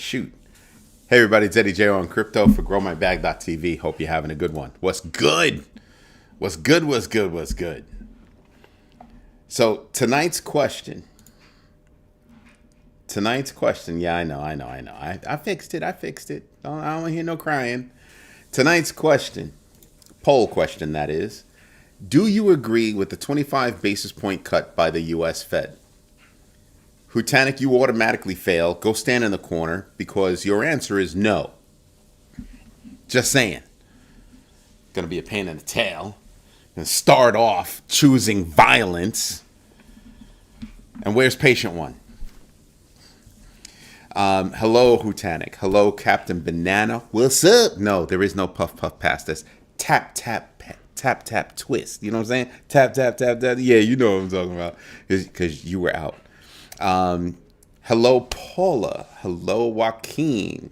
Shoot. Hey everybody, it's Eddie J on crypto for growmybag.tv. Hope you're having a good one. What's good? What's good? What's good? What's good? So tonight's question. Yeah, I know. I fixed it. I don't hear no crying. Tonight's question, poll question that is, do you agree with the 25 basis point cut by the U.S. Fed? Hutanic, you automatically fail. Go stand in the corner because your answer is no. Just saying. Gonna be a pain in the tail. Gonna start off choosing violence. And where's patient one? Hello, Hutanic. Hello, Captain Banana. What's up? No, there is no puff past this. Tap, twist. You know what I'm saying? Tap. Yeah, you know what I'm talking about. Because you were out. Hello, Paula. Hello, Joaquin.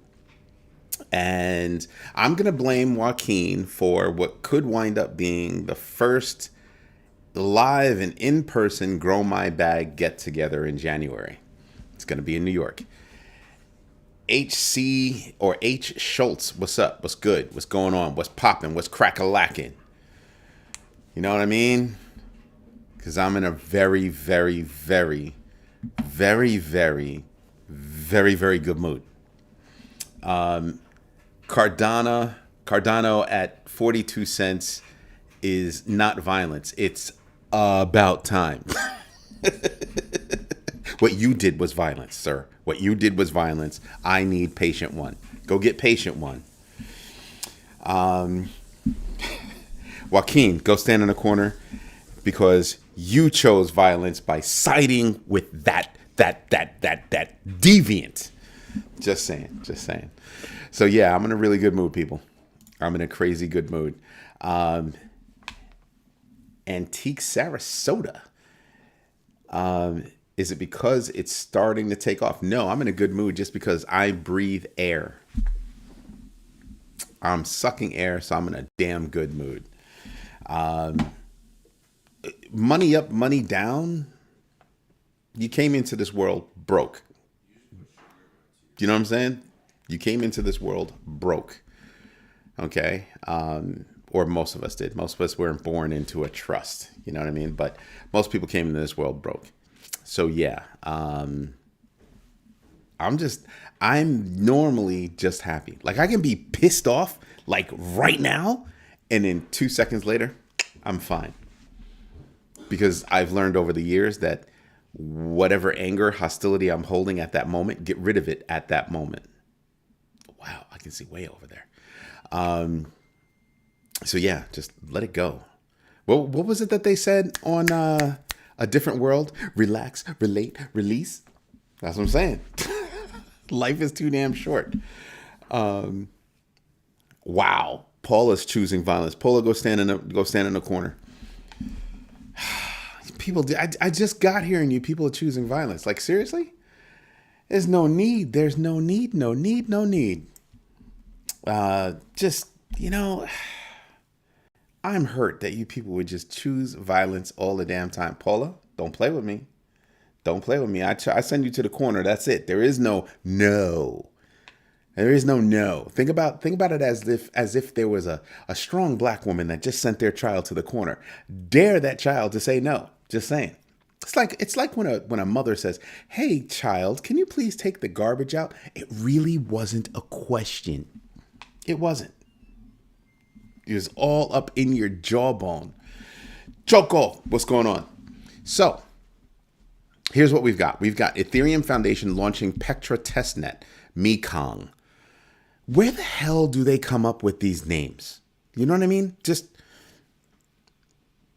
And I'm going to blame Joaquin for what could wind up being the first live and in-person Grow My Bag get-together in January. It's going to be in New York. HC or H Schultz, what's up? What's good? What's going on? What's popping? What's crack-a-lacking? You know what I mean? Because I'm in a very, very, very good mood. Cardano at 42 cents is not violence. It's about time. What you did was violence, sir. What you did was violence. I need patient one. Go get patient one. Joaquin, go stand in a corner because you chose violence by siding with that deviant. Just saying. So yeah, I'm in a really good mood, people. I'm in a crazy good mood. Antique Sarasota. Is it because it's starting to take off? No, I'm in a good mood just because I breathe air. I'm sucking air, so I'm in a damn good mood. Money up, money down. You came into this world broke. You know what I'm saying? You came into this world broke. Okay? Or most of us did. Most of us weren't born into a trust. You know what I mean? But most people came into this world broke. So yeah, I'm normally just happy. Like I can be pissed off like right now, and then 2 seconds later, I'm fine. Because I've learned over the years that whatever anger, hostility I'm holding at that moment, get rid of it at that moment. Wow, I can see way over there. So yeah, just let it go. Well, what was it that they said on A Different World? Relax, relate, release. That's what I'm saying. Life is too damn short. Wow, Paula's choosing violence. Paula, go stand in the corner. People, I just got here and you people are choosing violence. Like, seriously? There's no need. No need. Just, I'm hurt that you people would just choose violence all the damn time. Paula, don't play with me. I send you to the corner. That's it. There is no no. There is no no. Think about it as if there was a strong black woman that just sent their child to the corner. Dare that child to say no. Just saying. It's like when a mother says, "Hey child, can you please take the garbage out?" It really wasn't a question. It wasn't. It was all up in your jawbone. Choco, what's going on? So, here's what we've got. We've got Ethereum Foundation launching Pectra testnet, Mekong. Where the hell do they come up with these names? You know what I mean? Just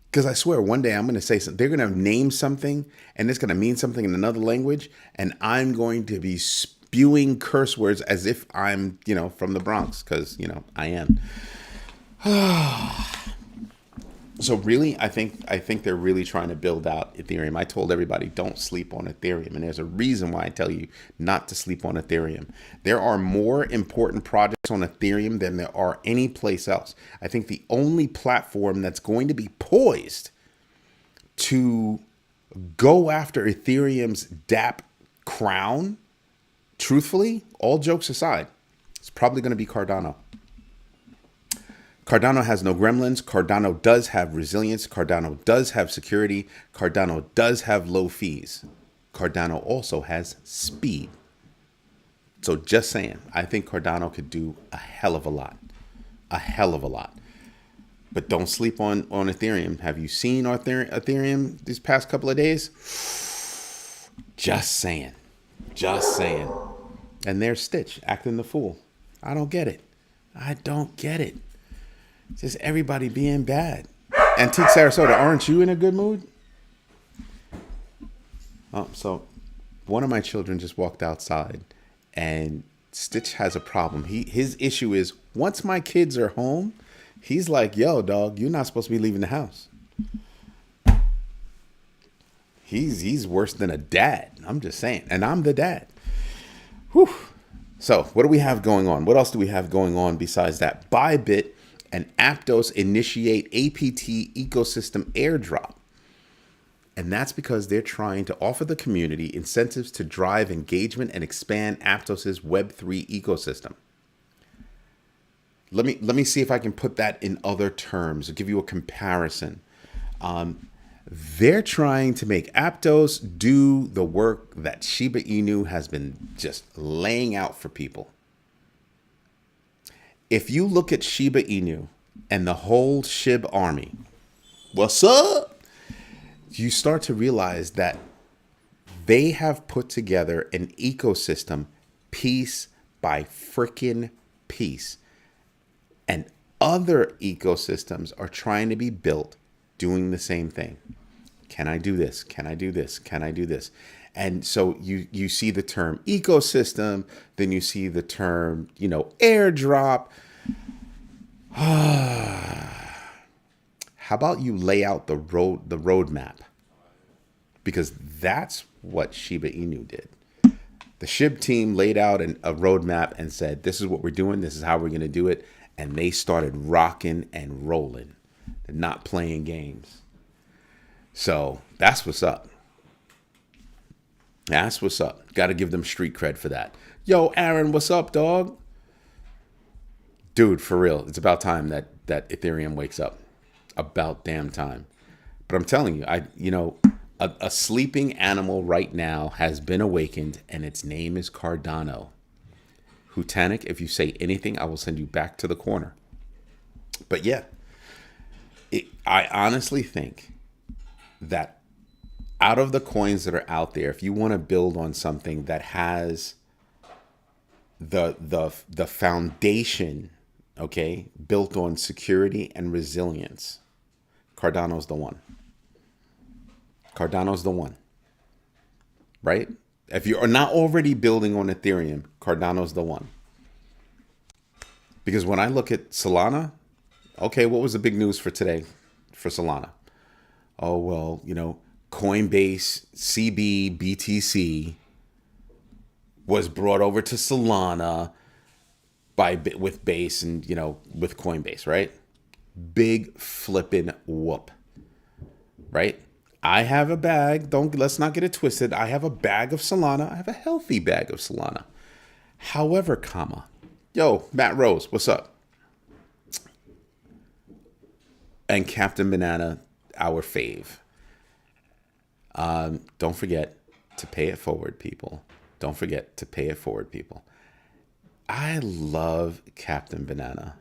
because I swear one day I'm going to say something. They're going to name something and it's going to mean something in another language. And I'm going to be spewing curse words as if I'm, from the Bronx because, I am. So really, I think they're really trying to build out Ethereum. I told everybody, don't sleep on Ethereum. And there's a reason why I tell you not to sleep on Ethereum. There are more important projects on Ethereum than there are any place else. I think the only platform that's going to be poised to go after Ethereum's DApp crown truthfully, all jokes aside, it's probably going to be Cardano. Cardano has no gremlins. Cardano does have resilience. Cardano does have security. Cardano does have low fees. Cardano also has speed. So just saying, I think Cardano could do a hell of a lot. A hell of a lot. But don't sleep on Ethereum. Have you seen Ethereum these past couple of days? Just saying. Just saying. And there's Stitch acting the fool. I don't get it. I don't get it. It's just everybody being bad. Antique Sarasota, aren't you in a good mood? Oh, so one of my children just walked outside, and Stitch has a problem. His issue is, once my kids are home, he's like, yo, dog, you're not supposed to be leaving the house. He's worse than a dad. I'm just saying. And I'm the dad. Whew. So what do we have going on? What else do we have going on besides that? Bybit and Aptos initiate APT ecosystem airdrop. And that's because they're trying to offer the community incentives to drive engagement and expand Aptos's Web3 ecosystem. Let me see if I can put that in other terms, or give you a comparison. They're trying to make Aptos do the work that Shiba Inu has been just laying out for people. If you look at Shiba Inu and the whole SHIB army, what's up? You start to realize that they have put together an ecosystem piece by freaking piece. And other ecosystems are trying to be built doing the same thing. Can I do this? Can I do this? Can I do this? And so you see the term ecosystem, then you see the term, airdrop. How about you lay out the roadmap? Because that's what Shiba Inu did. The SHIB team laid out a roadmap and said, this is what we're doing. This is how we're going to do it. And they started rocking and rolling. They're not playing games. So that's what's up. That's what's up. Got to give them street cred for that. Yo, Aaron, what's up, dog? Dude, for real. It's about time that Ethereum wakes up. About damn time. But I'm telling you, a sleeping animal right now has been awakened, and its name is Cardano. Hutanic, if you say anything, I will send you back to the corner. But yeah, I honestly think that out of the coins that are out there, if you want to build on something that has the foundation, okay, built on security and resilience, Cardano's the one. Cardano's the one, right? If you are not already building on Ethereum, Cardano's the one. Because when I look at Solana, okay, what was the big news for today for Solana? Oh, well, Coinbase CB BTC was brought over to Solana with Base and, with Coinbase, right? Big flippin' whoop, right? I have a bag. Let's not get it twisted. I have a bag of Solana. I have a healthy bag of Solana. However, yo, Matt Rose, what's up? And Captain Banana, our fave. Don't forget to pay it forward, people. Don't forget to pay it forward, people. I love Captain Banana.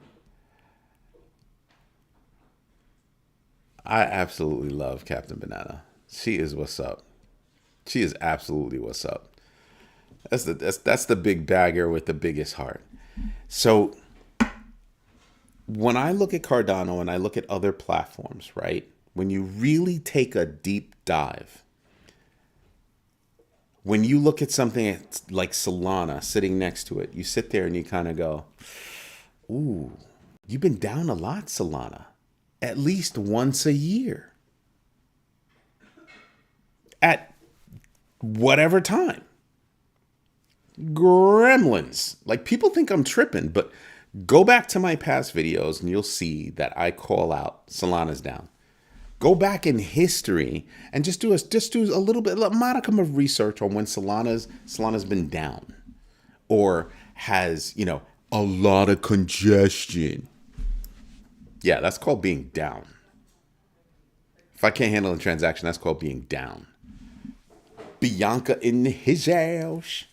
I absolutely love Captain Banana. She is what's up. She is absolutely what's up. That's the big bagger with the biggest heart. So when I look at Cardano and I look at other platforms, right? When you really take a deep dive, when you look at something like Solana sitting next to it, you sit there and you kind of go, ooh, you've been down a lot, Solana. At least once a year. At whatever time. Gremlins. Like, people think I'm tripping, but go back to my past videos and you'll see that I call out Solana's down. Go back in history and just do a little bit, a modicum of research on when Solana's been down. or has, a lot of congestion. Yeah, that's called being down. If I can't handle a transaction, that's called being down. Bianca in his house.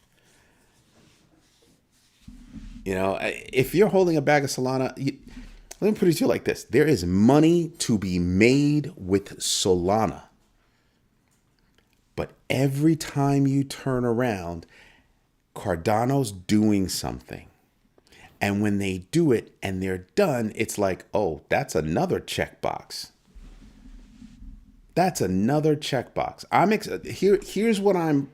If you're holding a bag of Solana, let me put it to you like this. There is money to be made with Solana. But every time you turn around, Cardano's doing something. And when they do it and they're done, it's like, oh, that's another checkbox. That's another checkbox. Here's what I'm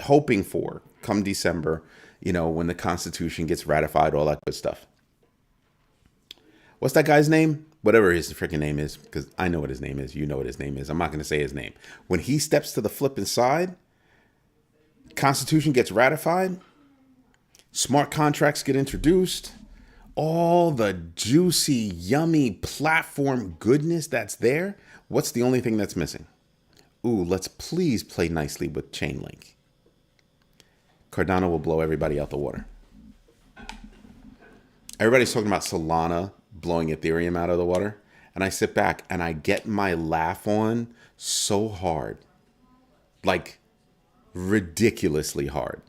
hoping for come December, when the Constitution gets ratified, all that good stuff. What's that guy's name? Whatever his freaking name is, because I know what his name is. You know what his name is. I'm not going to say his name. When he steps to the flipping side, Constitution gets ratified, smart contracts get introduced, all the juicy, yummy platform goodness that's there. What's the only thing that's missing? Ooh, let's please play nicely with Chainlink. Cardano will blow everybody out the water. Everybody's talking about Solana blowing Ethereum out of the water. And I sit back and I get my laugh on so hard. Like ridiculously hard.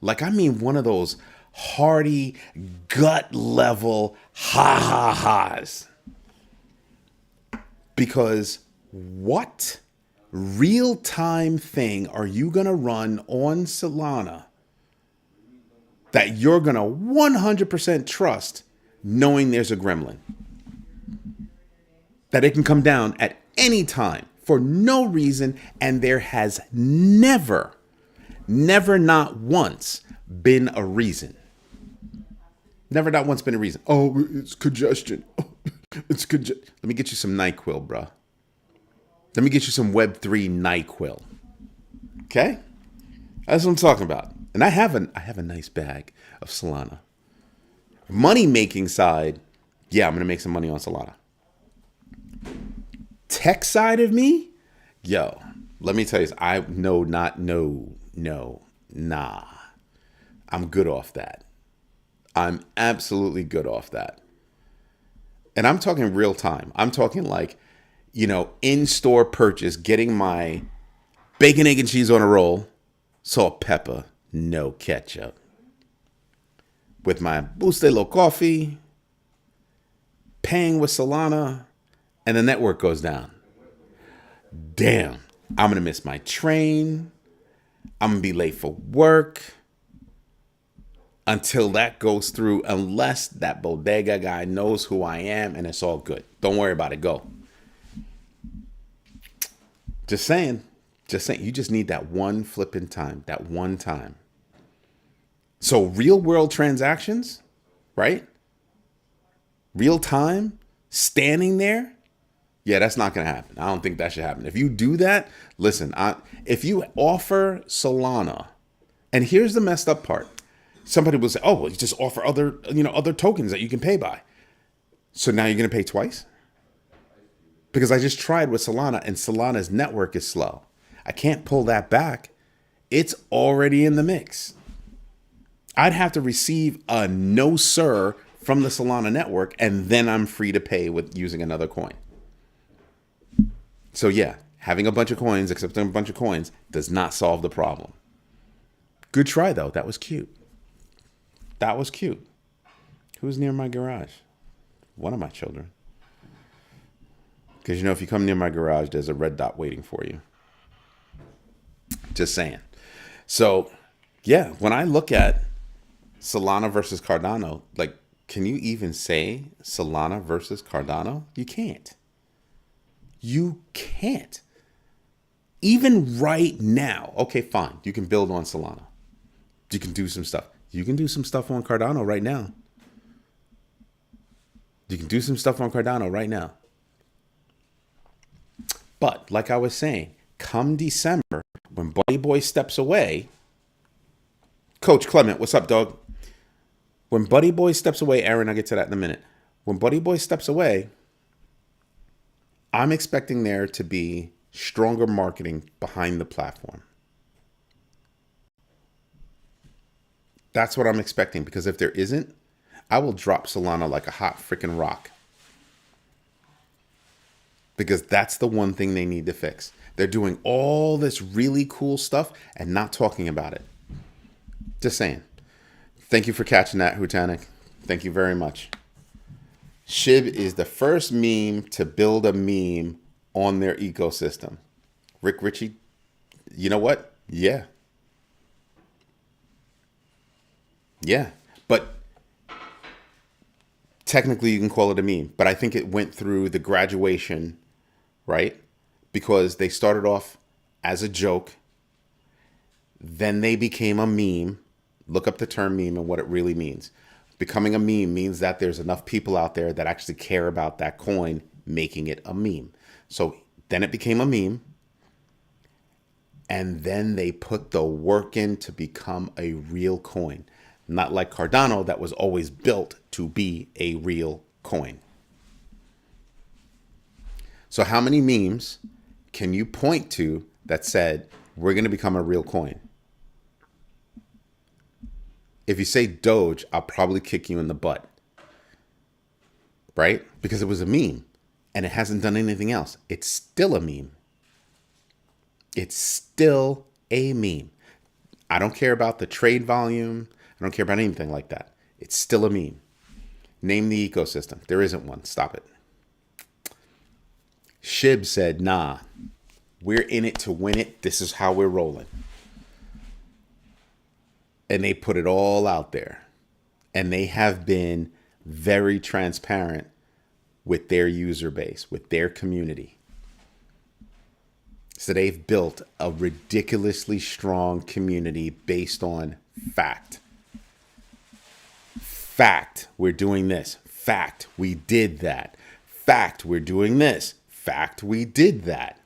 Like, I mean, one of those hearty, gut level ha-ha-has. Because what real-time thing are you going to run on Solana that you're going to 100% trust knowing there's a gremlin? That it can come down at any time for no reason, and there has never not once been a reason. Never not once been a reason. Oh, it's congestion. Oh, Let me get you some NyQuil, bro. Let me get you some Web3 NyQuil. Okay? That's what I'm talking about. And I have a nice bag of Solana. Money making side, yeah, I'm going to make some money on Solana. Tech side of me, yo, let me tell you, nah. I'm good off that. I'm absolutely good off that. And I'm talking real time. I'm talking like, in-store purchase, getting my bacon, egg, and cheese on a roll, salt, pepper, no ketchup. With my Buste Low coffee, paying with Solana, and the network goes down. Damn, I'm going to miss my train. I'm going to be late for work. Until that goes through, unless that bodega guy knows who I am, and it's all good. Don't worry about it. Go. Just saying. You just need that one flipping time. That one time. So real world transactions, right? Real time, standing there. Yeah, that's not going to happen. I don't think that should happen. If you do that, listen, if you offer Solana, and here's the messed up part. Somebody will say, oh, well, you just offer other tokens that you can pay by. So now you're going to pay twice? Because I just tried with Solana, and Solana's network is slow. I can't pull that back. It's already in the mix. I'd have to receive a no sir from the Solana network, and then I'm free to pay with using another coin. So yeah, having a bunch of coins, accepting a bunch of coins, does not solve the problem. Good try, though. That was cute. That was cute. Who's near my garage? One of my children. Because, if you come near my garage, there's a red dot waiting for you. Just saying. So, yeah, when I look at Solana versus Cardano, like, can you even say Solana versus Cardano? You can't. You can't. Even right now, okay, fine. You can build on Solana. You can do some stuff. You can do some stuff on Cardano right now. You can do some stuff on Cardano right now. But like I was saying, come December, when Buddy Boy steps away, Coach Clement, what's up, dog? When Buddy Boy steps away, Aaron, I'll get to that in a minute. When Buddy Boy steps away, I'm expecting there to be stronger marketing behind the platform. That's what I'm expecting, because if there isn't, I will drop Solana like a hot freaking rock. Because that's the one thing they need to fix. They're doing all this really cool stuff and not talking about it. Just saying. Thank you for catching that, Hutanic. Thank you very much. SHIB is the first meme to build a meme on their ecosystem. Rick Ritchie, you know what? Yeah. Yeah. But technically you can call it a meme. But I think it went through the graduation, right? Because they started off as a joke. Then they became a meme. Look up the term meme and what it really means. Becoming a meme means that there's enough people out there that actually care about that coin, making it a meme. So then it became a meme. And then they put the work in to become a real coin. Not like Cardano, that was always built to be a real coin. So how many memes can you point to that said, we're going to become a real coin? If you say Doge, I'll probably kick you in the butt. Right? Because it was a meme and it hasn't done anything else. It's still a meme. It's still a meme. I don't care about the trade volume. I don't care about anything like that. It's still a meme. Name the ecosystem. There isn't one. Stop it. SHIB said, nah, we're in it to win it. This is how we're rolling. And they put it all out there. And they have been very transparent with their user base, with their community. So they've built a ridiculously strong community based on fact. Fact, we're doing this. Fact, we did that. Fact, we're doing this. Fact, we did that.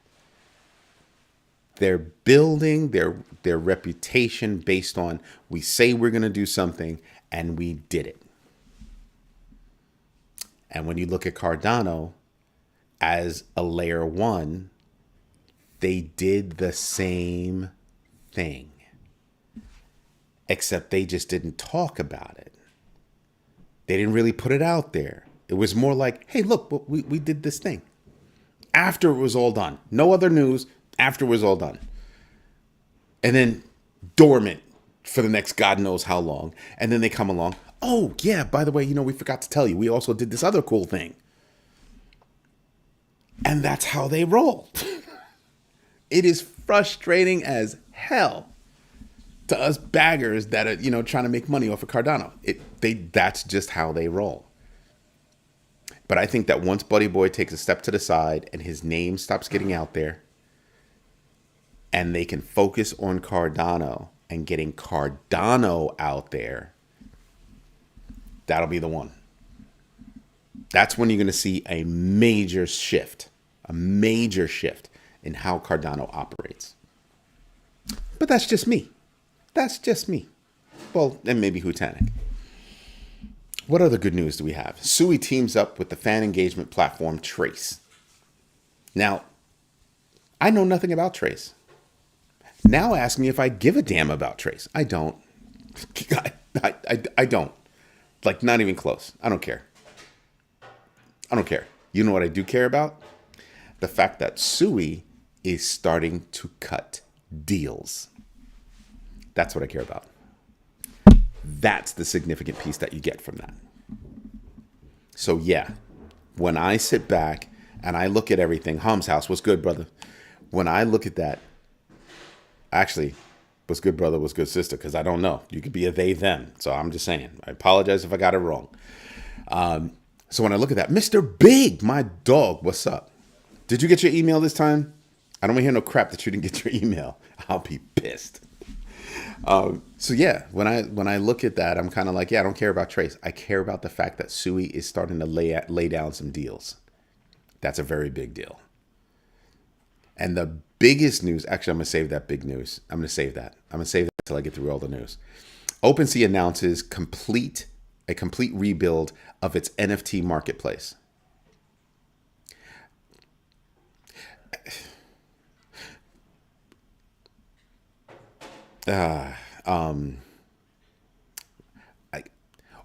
They're building their reputation based on, we say we're going to do something and we did it. And when you look at Cardano as a layer one, they did the same thing, except they just didn't talk about it. They didn't really put it out there. It was more like, hey, look, we did this thing. After it was all done. No other news. After it was all done. And then dormant for the next God knows how long. And then they come along. Oh, yeah, by the way, we forgot to tell you. We also did this other cool thing. And that's how they roll. It is frustrating as hell to us baggers that are, trying to make money off of Cardano. That's just how they roll. But I think that once Buddy Boy takes a step to the side and his name stops getting out there, and they can focus on Cardano and getting Cardano out there, that'll be the one. That's when you're going to see a major shift in how Cardano operates. But that's just me. Well, and maybe Hutanic. What other good news do we have? Sui teams up with the fan engagement platform Trace. Now, I know nothing about Trace. Now ask me if I give a damn about Trace. I don't. I don't. Like, not even close. I don't care. You know what I do care about? The fact that Sui is starting to cut deals. That's what I care about. That's the significant piece that you get from that. So yeah, when I sit back and I look at everything, Hum's house, what's good, brother? When I look at that, actually, what's good, brother, what's good, sister? Because I don't know. You could be a they, them. So I'm just saying. I apologize if I got it wrong. So when I look at that, Mr. Big, my dog, what's up? Did you get your email this time? I don't want to hear no crap that you didn't get your email. I'll be pissed. So yeah, when I look at that, I'm kind of like, yeah, I don't care about Trace. I care about the fact that Sui is starting to lay down some deals. That's a very big deal. And the biggest news, actually, I'm going to save that big news. I'm going to save that until I get through all the news. OpenSea announces a complete rebuild of its NFT marketplace.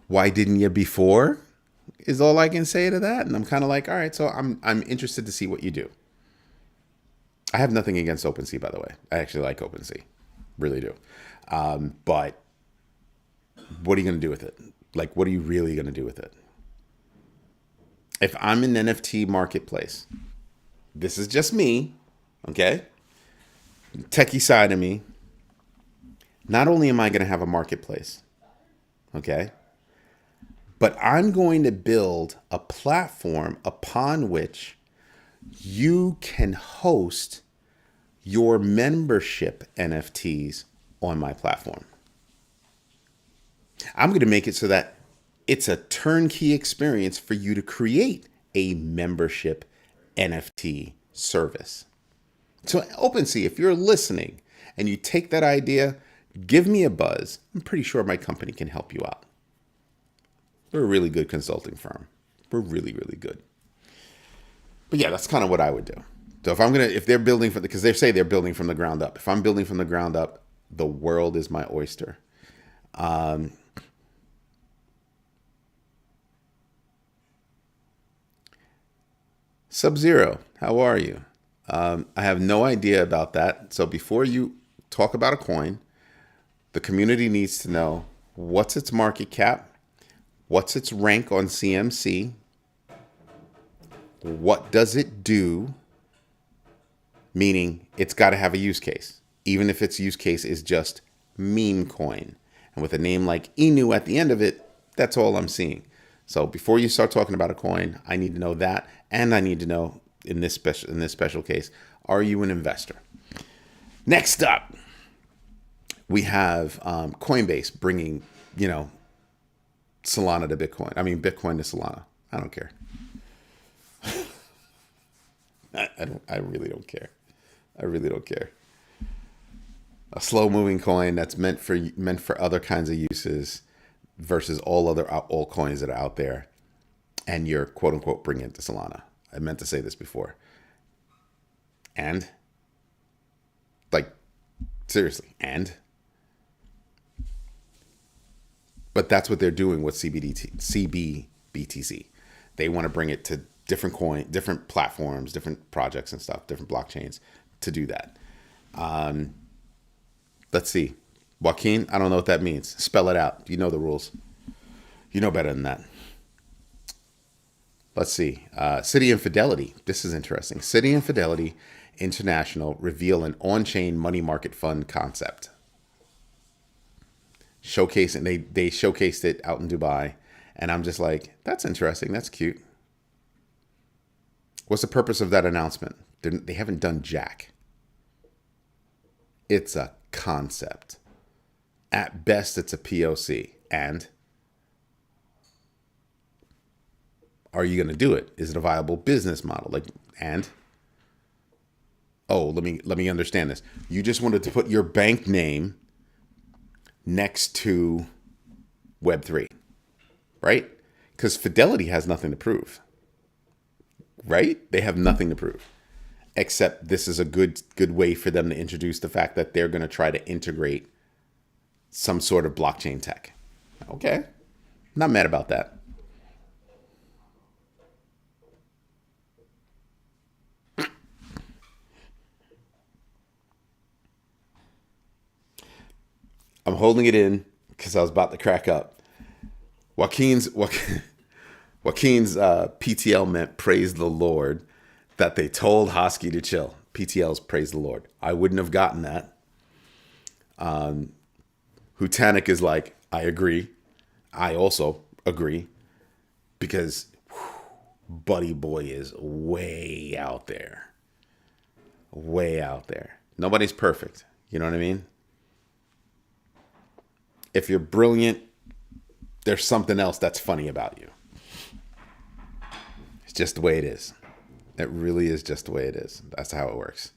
Why didn't you before? Is all I can say to that. And I'm kind of like, all right, so I'm interested to see what you do. I have nothing against OpenSea, by the way. I actually like OpenSea, really do. But what are you going to do with it? Like, what are you really going to do with it? If I'm in an NFT marketplace, this is just me, okay? Techie side of me. Not only am I going to have a marketplace, okay? But I'm going to build a platform upon which you can host your membership NFTs on my platform. I'm going to make it so that it's a turnkey experience for you to create a membership NFT service. So OpenSea, if you're listening and you take that idea, give me a buzz. I'm pretty sure my company can help you out. We're a really good consulting firm. We're really, really good. But yeah, that's kind of what I would do. So if they're building because they say they're building from the ground up. If I'm building from the ground up, the world is my oyster. Sub-Zero, how are you? I have no idea about that. So before you talk about a coin, the community needs to know what's its market cap, what's its rank on CMC, what does it do, meaning it's got to have a use case, even if its use case is just meme coin. And with a name like Inu at the end of it, that's all I'm seeing. So before you start talking about a coin, I need to know that, and I need to know in this special case, are you an investor? Next up, we have Coinbase bringing, Solana to Bitcoin. I mean, Bitcoin to Solana. I don't care. I really don't care. I really don't care. A slow-moving coin that's meant for other kinds of uses versus all other altcoins that are out there, and you're quote unquote bringing it to Solana. I meant to say this before. And seriously, but that's what they're doing with CBBTC. They want to bring it to different platforms, different projects and stuff, different blockchains to do that. Let's see. Joaquin, I don't know what that means. Spell it out. You know the rules. You know better than that. Let's see. City and Fidelity. This is interesting. City and Fidelity International reveal an on-chain money market fund concept. They showcased it out in Dubai, and I'm just like, that's interesting. That's cute. What's the purpose of that announcement? They haven't done jack. It's a concept. At best, it's a POC. And are you going to do it? Is it a viable business model? Let me understand this. You just wanted to put your bank name next to Web3, right? Because Fidelity has nothing to prove, right? They have nothing to prove, except this is a good way for them to introduce the fact that they're going to try to integrate some sort of blockchain tech. Okay. Not mad about that. I'm holding it in because I was about to crack up. Joaquin's PTL meant praise the Lord that they told Hosky to chill. PTL's praise the Lord. I wouldn't have gotten that. Hutanic is like, I agree. I also agree because Buddy Boy is way out there. Way out there. Nobody's perfect. You know what I mean? If you're brilliant, there's something else that's funny about you. It's just the way it is. It really is just the way it is. That's how it works.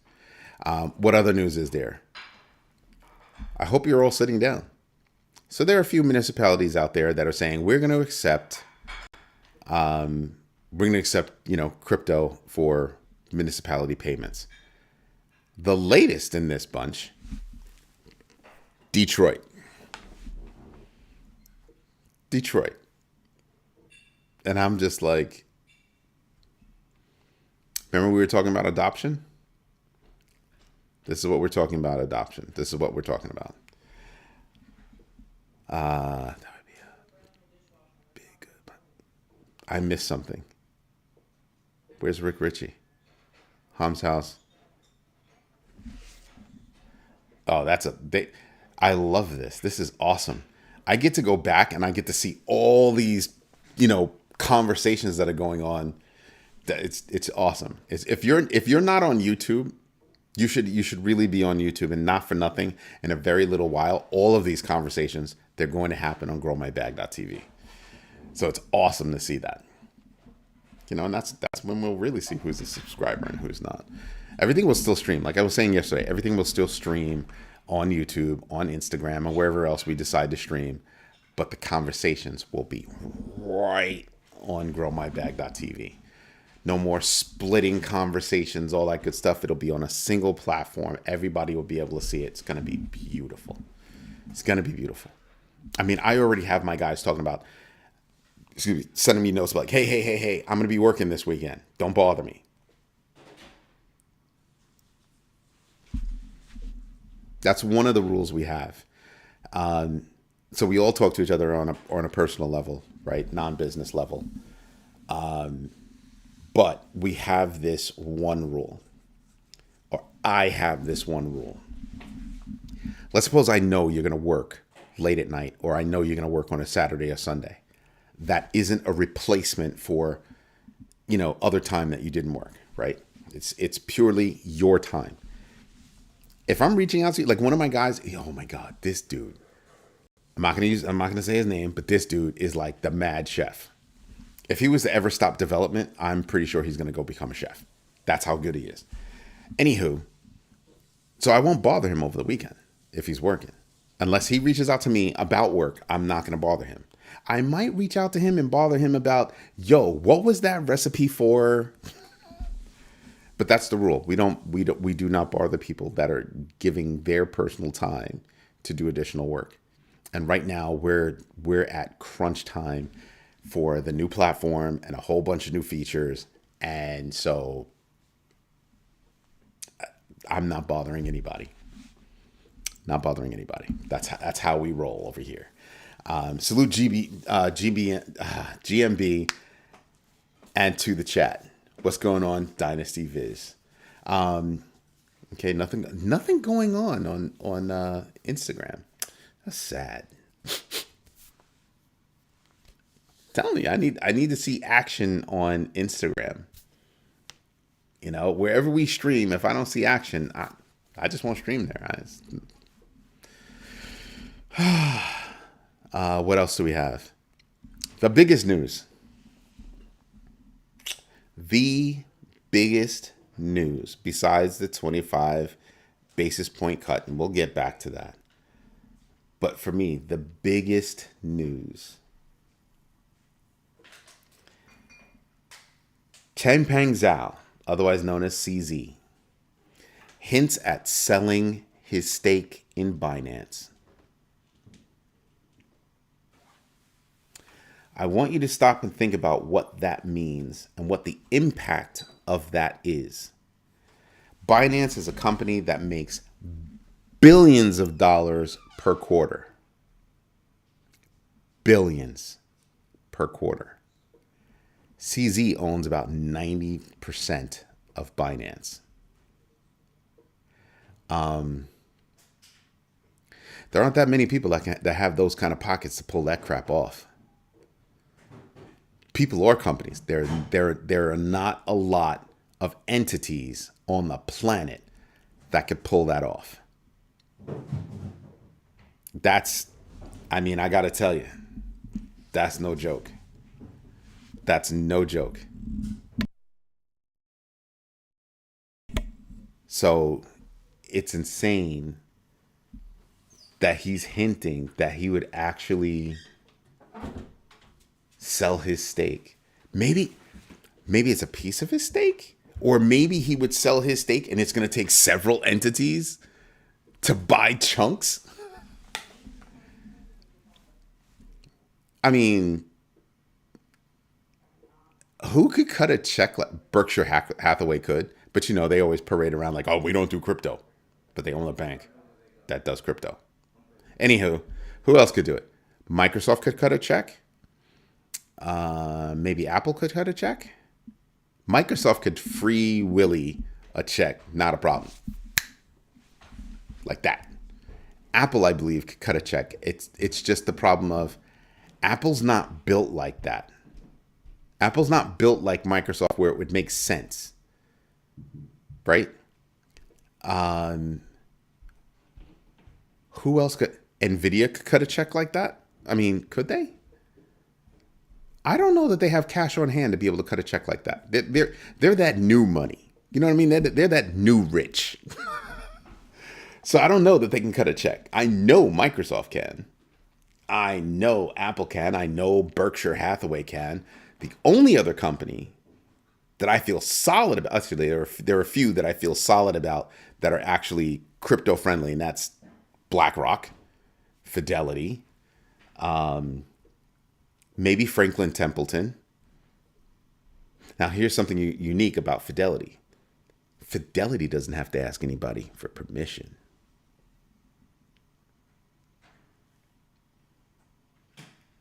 What other news is there? I hope you're all sitting down. So there are a few municipalities out there that are saying we're going to accept, crypto for municipality payments. The latest in this bunch, Detroit. Detroit. And I'm just like, remember we were talking about adoption? This is what we're talking about, adoption. This is what we're talking about. That would be a big. I missed something. Where's Rick Ritchie? Ham's house. Oh, I love this. This is awesome. I get to go back and I get to see all these, conversations that are going on. It's awesome. If you're not on YouTube, you should really be on YouTube, and not for nothing. In a very little while, all of these conversations, they're going to happen on growmybag.tv. So it's awesome to see that. And that's when we'll really see who's a subscriber and who's not. Everything will still stream. Like I was saying yesterday, everything will still stream on YouTube, on Instagram, and wherever else we decide to stream. But the conversations will be right on growmybag.tv. No more splitting conversations, all that good stuff. It'll be on a single platform. Everybody will be able to see it. It's going to be beautiful. It's going to be beautiful. I mean, I already have my guys talking about, sending me notes like, hey, I'm going to be working this weekend. Don't bother me. That's one of the rules we have. So we all talk to each other on a personal level, right? Non-business level. But we have this one rule, or I have this one rule. Let's suppose I know you're going to work late at night, or I know you're going to work on a Saturday or Sunday. That isn't a replacement for, other time that you didn't work, right? It's purely your time. If I'm reaching out to you, like one of my guys, oh my God, this dude, I'm not going to say his name, but this dude is like the mad chef. If he was to ever stop development, I'm pretty sure he's going to go become a chef. That's how good he is. Anywho, so I won't bother him over the weekend if he's working. Unless he reaches out to me about work, I'm not going to bother him. I might reach out to him and bother him about, what was that recipe for? But that's the rule. We do not bother people that are giving their personal time to do additional work. And right now we're at crunch time for the new platform and a whole bunch of new features. And so I'm not bothering anybody. Not bothering anybody. That's how we roll over here. Salute GMB and to the chat. What's going on, Dynasty Viz? Okay, nothing going on Instagram. That's sad. Telling you, I need to see action on Instagram. Wherever we stream, if I don't see action, I just won't stream there. What else do we have? The biggest news. The biggest news, besides the 25 basis point cut, and we'll get back to that. But for me, the biggest news. Changpeng Zhao, otherwise known as CZ, hints at selling his stake in Binance. I want you to stop and think about what that means and what the impact of that is. Binance is a company that makes billions of dollars per quarter. Billions per quarter. CZ owns about 90% of Binance. There aren't that many people that have those kind of pockets to pull that crap off. People or companies. There are not a lot of entities on the planet that could pull that off. I got to tell you, that's no joke. That's no joke. So it's insane that he's hinting that he would actually sell his stake. Maybe it's a piece of his stake, or maybe he would sell his stake and it's going to take several entities to buy chunks. I mean, who could cut a check like Berkshire Hathaway could? But they always parade around like, oh, we don't do crypto, but they own a bank that does crypto. Anywho, who else could do it? Microsoft could cut a check. Maybe Apple could cut a check. Microsoft could free Willy a check, not a problem. Like that. Apple, I believe, could cut a check. It's just the problem of Apple's not built like that. Apple's not built like Microsoft where it would make sense. Right? Who else could? Nvidia could cut a check like that? I mean, could they? I don't know that they have cash on hand to be able to cut a check like that. They're that new money. You know what I mean? They're that new rich. So I don't know that they can cut a check. I know Microsoft can. I know Apple can. I know Berkshire Hathaway can. The only other company that I feel solid about, actually, there are a few that I feel solid about that are actually crypto friendly, and that's BlackRock, Fidelity, maybe Franklin Templeton. Now, here's something unique about Fidelity. Fidelity doesn't have to ask anybody for permission.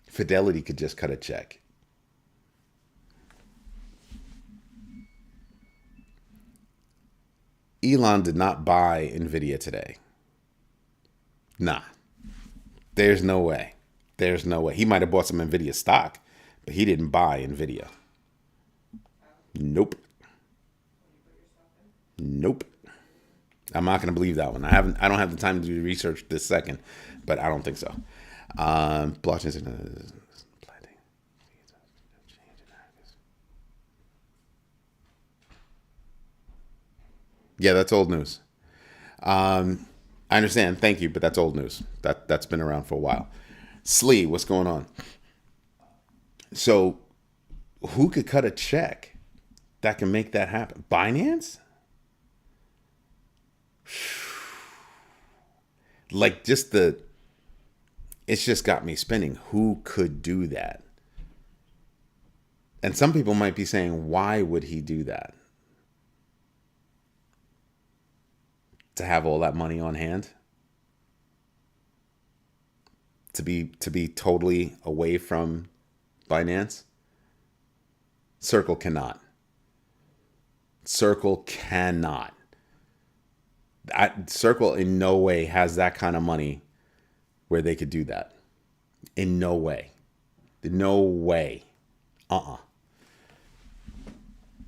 Fidelity could just cut a check. Elon did not buy Nvidia today. Nah. There's no way. There's no way. He might have bought some Nvidia stock, but he didn't buy Nvidia. Nope. Nope. I'm not going to believe that one. I don't have the time to do research this second, but I don't think so. Blockchain. Yeah, that's old news. I understand. Thank you, but that's old news. That's been around for a while. Slee, what's going on? So, who could cut a check that can make that happen? Binance? Like it's just got me spinning. Who could do that? And some people might be saying, why would he do that? To have all that money on hand? To be totally away from Binance? Circle cannot. Circle cannot. Circle in no way has that kind of money where they could do that. In no way. No way.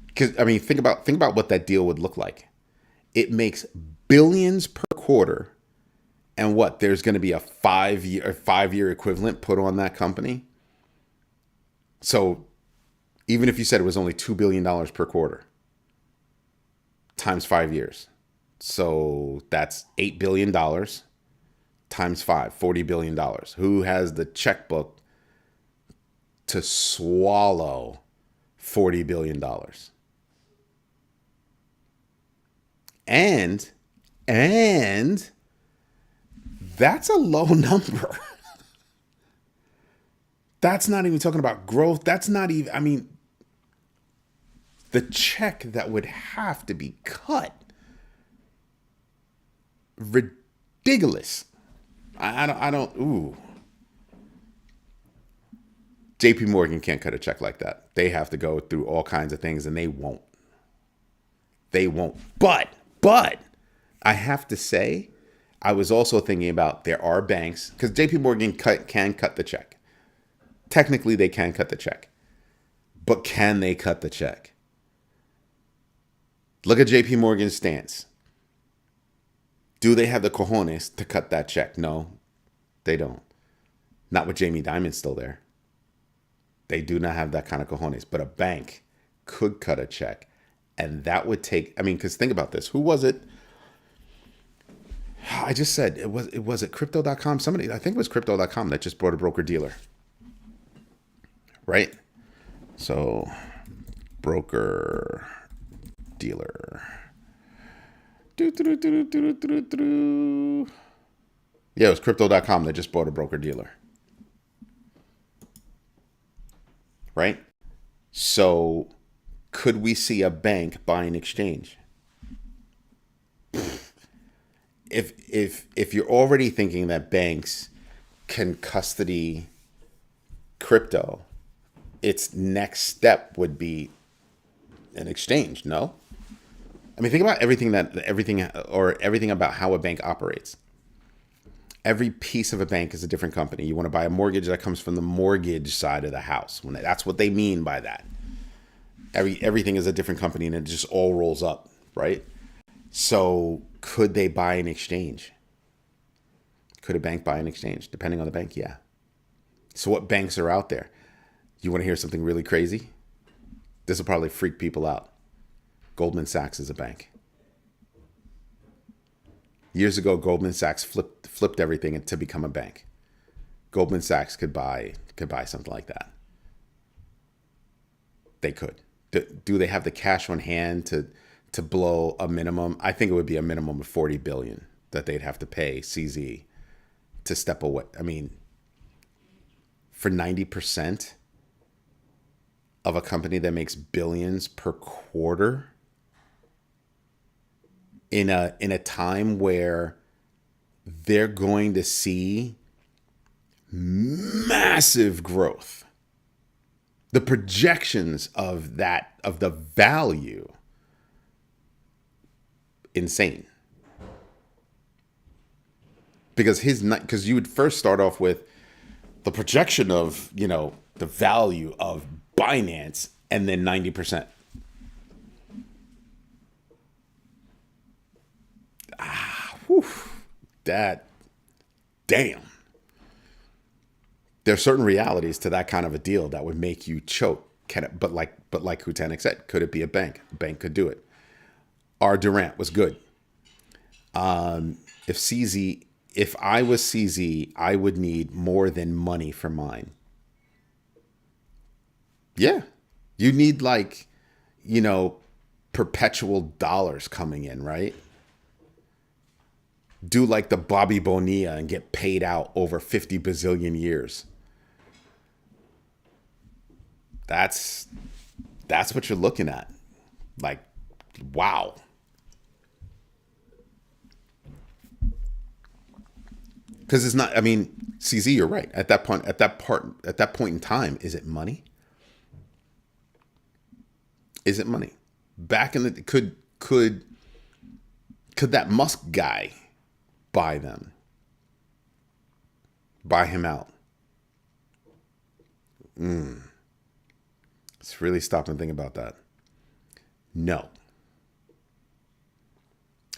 Because I mean, think about what that deal would look like. It makes billions per quarter, and what? There's going to be a 5-year equivalent put on that company. So, even if you said it was only $2 billion per quarter, times 5 years, so that's $8 billion times 5, $40 billion. Who has the checkbook to swallow $40 billion? And that's a low number. That's not even talking about growth. That's not even, I mean, the check that would have to be cut. Ridiculous. I don't, ooh. JP Morgan can't cut a check like that. They have to go through all kinds of things, and they won't. They won't. But I have to say, I was also thinking about there are banks, because JP Morgan can cut the check. Technically, they can cut the check. But can they cut the check? Look at JP Morgan's stance. Do they have the cojones to cut that check? No, they don't. Not with Jamie Dimon still there. They do not have that kind of cojones. But a bank could cut a check. And that would take, I mean, because think about this. Who was it? I just said, it was it crypto.com? Somebody, I think it was crypto.com that just brought a broker dealer. Right? So, broker dealer. Yeah, it was crypto.com that just bought a broker dealer. right? So could we see a bank buy an exchange? If you're already thinking that banks can custody crypto, its next step would be an exchange, no? I mean, think about everything about how a bank operates. Every piece of a bank is a different company. You want to buy a mortgage, that comes from the mortgage side of the house. That's what they mean by that. Everything is a different company, and it just all rolls up, right? So could they buy an exchange? Could a bank buy an exchange? Depending on the bank, yeah. So what banks are out there? You want to hear something really crazy? This will probably freak people out. Goldman Sachs is a bank. Years ago, Goldman Sachs flipped everything to become a bank. Goldman Sachs could buy something like that. They could. Do they have the cash on hand to blow a minimum? I think it would be a minimum of $40 billion that they'd have to pay CZ to step away. I mean, for 90% of a company that makes billions per quarter in a time where they're going to see massive growth. The projections of the value, insane. Because you would first start off with the projection of, the value of Binance, and then 90%. That, damn. There are certain realities to that kind of a deal that would make you choke. But like Hutanik said, could it be a bank? A bank could do it. R. Durant was good. If I was CZ, I would need more than money for mine. Yeah. You need perpetual dollars coming in, right? Do like the Bobby Bonilla and get paid out over 50 bazillion years. That's what you're looking at. Like, wow. Because it's not, CZ, you're right. At that point in time, is it money? Is it money? Back in the, could that Musk guy buy them? Buy him out? Let's really stop and think about that. No.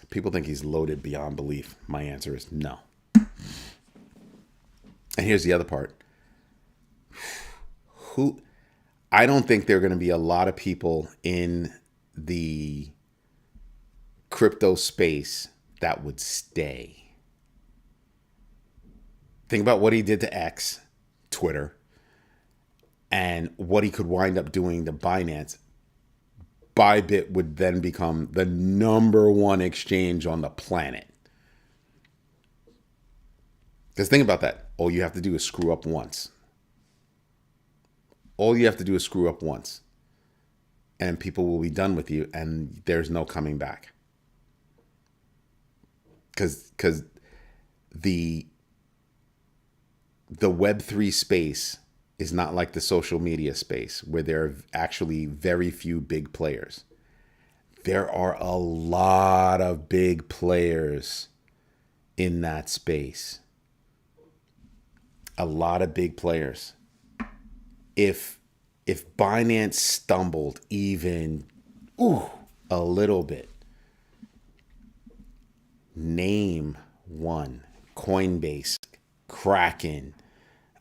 People think he's loaded beyond belief. My answer is no. And here's the other part. I don't think there are going to be a lot of people in the crypto space that would stay. Think about what he did to X, Twitter, and what he could wind up doing to Binance. Bybit would then become the number one exchange on the planet. Because think about that. All you have to do is screw up once. All you have to do is screw up once. And people will be done with you, and there's no coming back. Because the Web3 space is not like the social media space where there are actually very few big players. There are a lot of big players in that space. A lot of big players. If Binance stumbled even a little bit, name one. Coinbase, Kraken,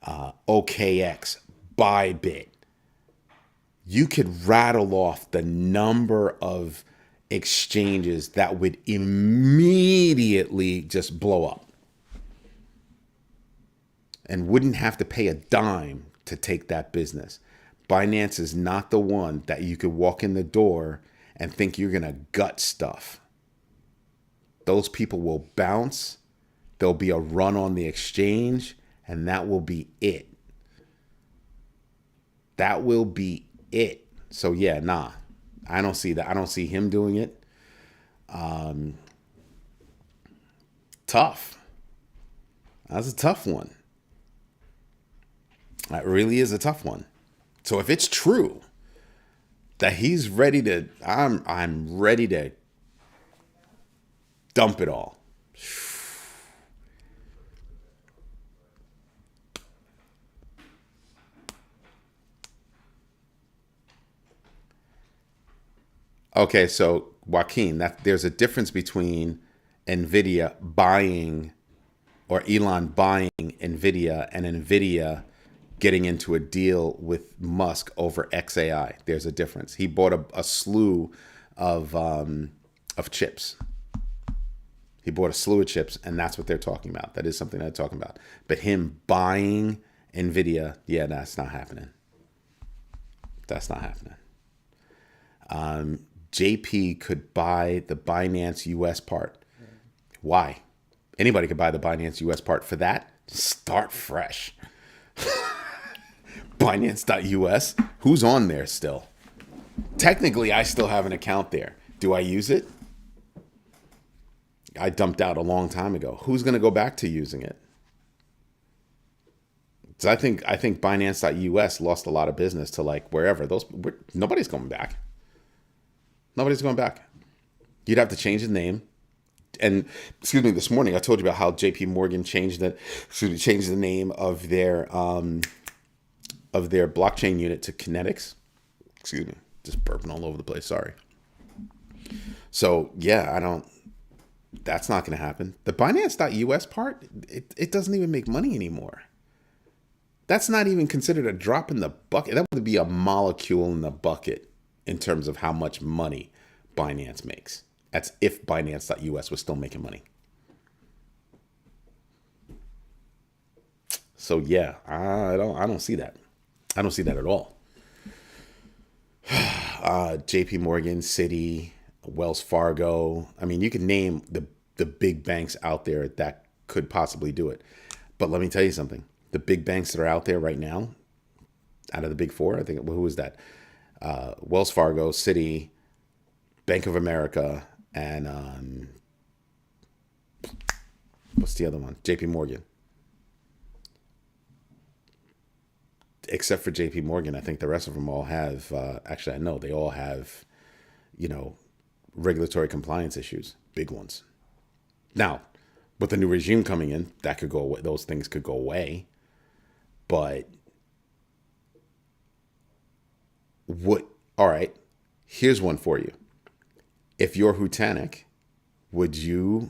OKX, Bybit. You could rattle off the number of exchanges that would immediately just blow up and wouldn't have to pay a dime to take that business. Binance is not the one that you could walk in the door and think you're going to gut stuff. Those people will bounce. There'll be a run on the exchange, and that will be it. That will be it. So yeah, nah, I don't see that. I don't see him doing it. Tough. That's a tough one. That really is a tough one. So if it's true that he's ready to, I'm ready to dump it all. Okay, so Joaquin, that there's a difference between Nvidia buying or Elon buying Nvidia and Nvidia getting into a deal with Musk over XAI. There's a difference. He bought a slew of chips. He bought a slew of chips, and that's what they're talking about. That is something they're talking about. But him buying Nvidia, yeah, that's not happening. That's not happening. JP could buy the Binance US part. Why? Anybody could buy the Binance US part. For that, start fresh. Binance.us. Who's on there still? Technically, I still have an account there. Do I use it? I dumped out a long time ago. Who's going to go back to using it? So I think Binance.us lost a lot of business to like wherever. Nobody's going back. Nobody's going back. You'd have to change the name. And excuse me, this morning I told you about how JP Morgan changed the name of their blockchain unit to Kinetics. Excuse me, just burping all over the place. Sorry. So yeah, that's not going to happen. The Binance.us part, it doesn't even make money anymore. That's not even considered a drop in the bucket. That would be a molecule in the bucket in terms of how much money Binance makes. That's if Binance.us was still making money. So yeah, I don't see that. I don't see that at all. JP Morgan, Citi, Wells Fargo. I mean, you can name the big banks out there that could possibly do it. But let me tell you something. The big banks that are out there right now, out of the big four, I think, who was that? Wells Fargo, Citi, Bank of America, and what's the other one? JP Morgan. Except for JP Morgan, I think the rest of them all have, actually, I know they all have, regulatory compliance issues, big ones. Now, with the new regime coming in, that could go away. Those things could go away. But all right, here's one for you. If you're Hutanic, would you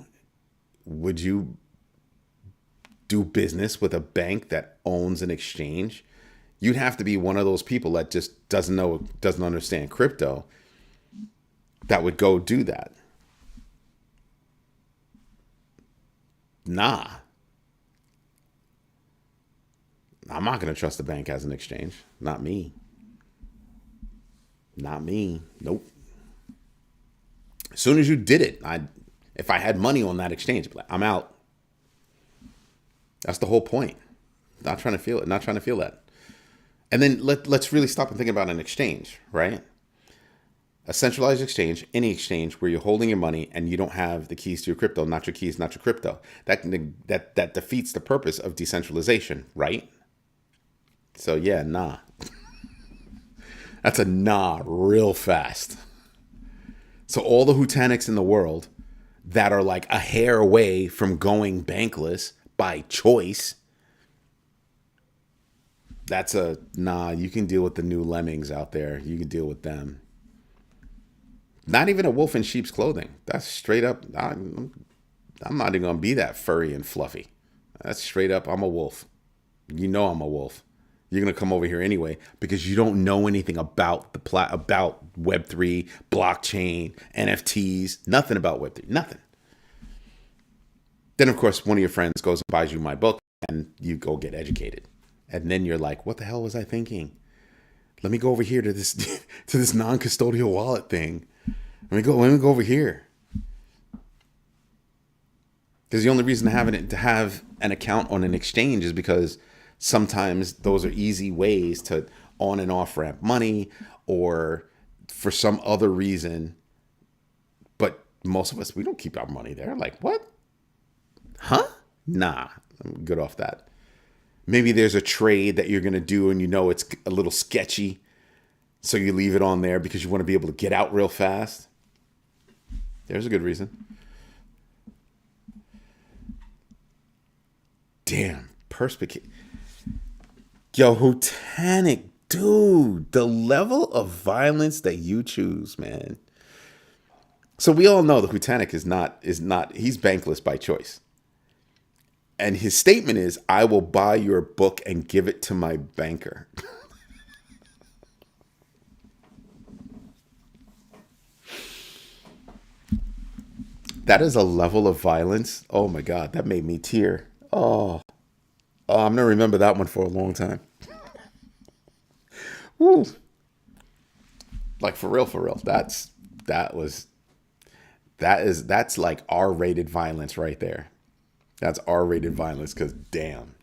do business with a bank that owns an exchange? You'd have to be one of those people that just doesn't understand crypto that would go do that. Nah. I'm not going to trust the bank as an exchange. Not me. Not me. Nope. As soon as you did it, if I had money on that exchange, I'm out. That's the whole point. Not trying to feel it. Not trying to feel that. And then let's really stop and think about an exchange, right? A centralized exchange, any exchange where you're holding your money and you don't have the keys to your crypto, not your keys, not your crypto. That defeats the purpose of decentralization, right? So yeah, nah. That's a nah real fast. So all the Hutanics in the world that are like a hair away from going bankless by choice, that's a nah. You can deal with the new lemmings out there. You can deal with them. Not even a wolf in sheep's clothing. That's straight up. I'm not even going to be that furry and fluffy. That's straight up. I'm a wolf. You know I'm a wolf. You're going to come over here anyway because you don't know anything about about Web3, blockchain, NFTs, nothing about Web3, nothing. Then, of course, one of your friends goes and buys you my book and you go get educated. And then you're like, what the hell was I thinking? Let me go over here to this to this non-custodial wallet thing. Let me go over here. Because the only reason to have an account on an exchange is because sometimes those are easy ways to on and off ramp money or for some other reason. But most of us, we don't keep our money there. Like, what? Huh? Nah, I'm good off that. Maybe there's a trade that you're going to do and you know it's a little sketchy. So you leave it on there because you want to be able to get out real fast. There's a good reason. Damn, perspicate. Yo, Hutanic, dude, the level of violence that you choose, man. So we all know that Hutanic is not, he's bankless by choice. And his statement is, I will buy your book and give it to my banker. That is a level of violence. Oh my God, that made me tear. Oh, I'm gonna remember that one for a long time. Woo. Like for real, for real. That's like R-rated violence right there. That's R-rated violence because damn.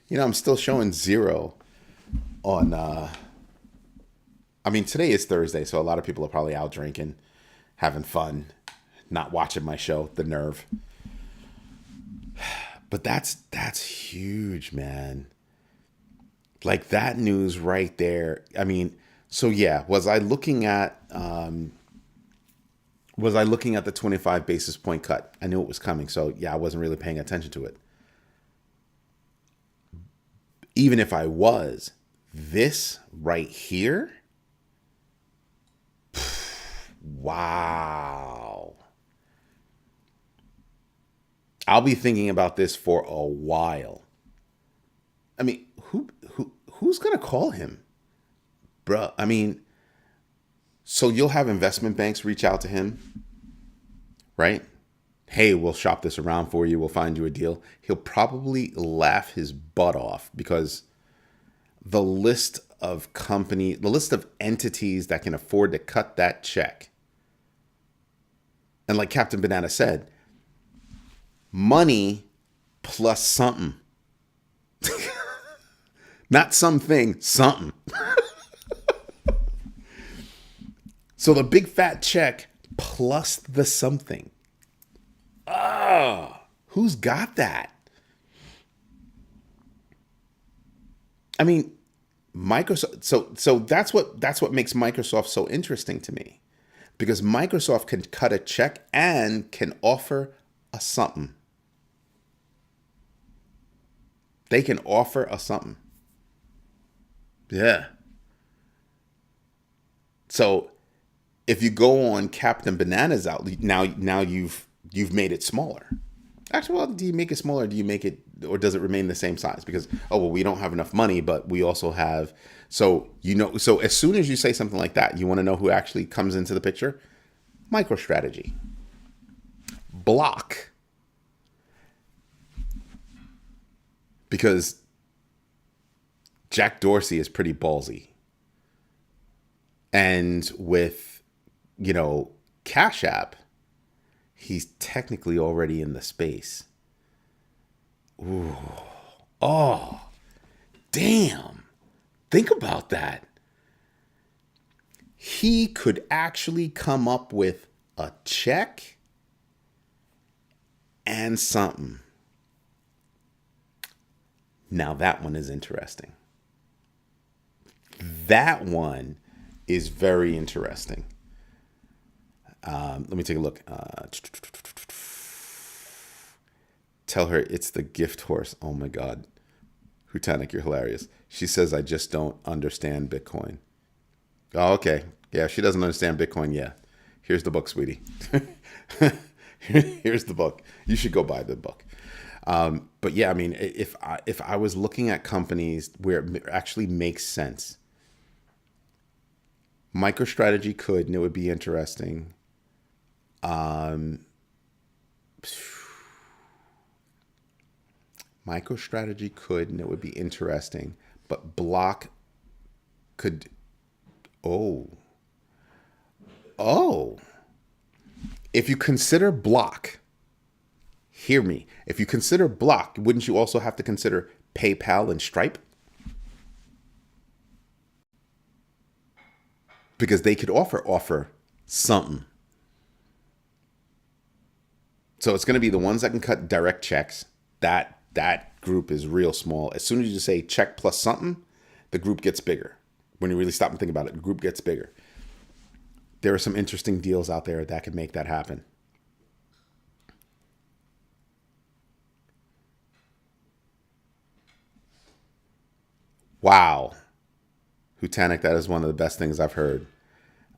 You know, I'm still showing 0 on I mean, today is Thursday, so a lot of people are probably out drinking, having fun, not watching my show, The Nerve. But that's huge, man. Like that news right there. I mean, so yeah, was I looking at the 25 basis point cut? I knew it was coming, so yeah, I wasn't really paying attention to it. Even if I was, this right here, wow. I'll be thinking about this for a while. I mean, who's gonna call him, bruh? I mean, so you'll have investment banks reach out to him, right? Hey, we'll shop this around for you. We'll find you a deal. He'll probably laugh his butt off because the list of entities that can afford to cut that check. And like Captain Banana said, money plus something. Not something, something. So the big fat check plus the something. Who's got that? I mean, Microsoft. So that's what makes Microsoft so interesting to me, because Microsoft can cut a check and can offer a something. They can offer a something. Yeah. So if you go on Captain Banana's out now you've made it smaller. Actually, well, do you make it smaller? Do you make it, or does it remain the same size? Because, oh, well, we don't have enough money, but we also have, so as soon as you say something like that, you want to know who actually comes into the picture? MicroStrategy. Block. Because Jack Dorsey is pretty ballsy. And with, Cash App, he's technically already in the space. Ooh. Oh, damn. Think about that. He could actually come up with a check and something. Now that one is interesting. That one is very interesting. Let me take a look. Tell her it's the gift horse. Oh my God. Hutanic, you're hilarious. She says, I just don't understand Bitcoin. Oh, okay. Yeah, she doesn't understand Bitcoin. Yeah. Here's the book, sweetie. Here's the book. You should go buy the book. But yeah, I mean, if I was looking at companies where it actually makes sense, MicroStrategy could, and it would be interesting. MicroStrategy could, and it would be interesting, but Block could. Oh. If you consider Block, hear me. If you consider Block, wouldn't you also have to consider PayPal and Stripe? because they could offer something. So it's going to be the ones that can cut direct checks. That group is real small. As soon as you say check plus something, the group gets bigger. When you really stop and think about it, the group gets bigger. There are some interesting deals out there that could make that happen. Wow. Hutanic, that is one of the best things I've heard.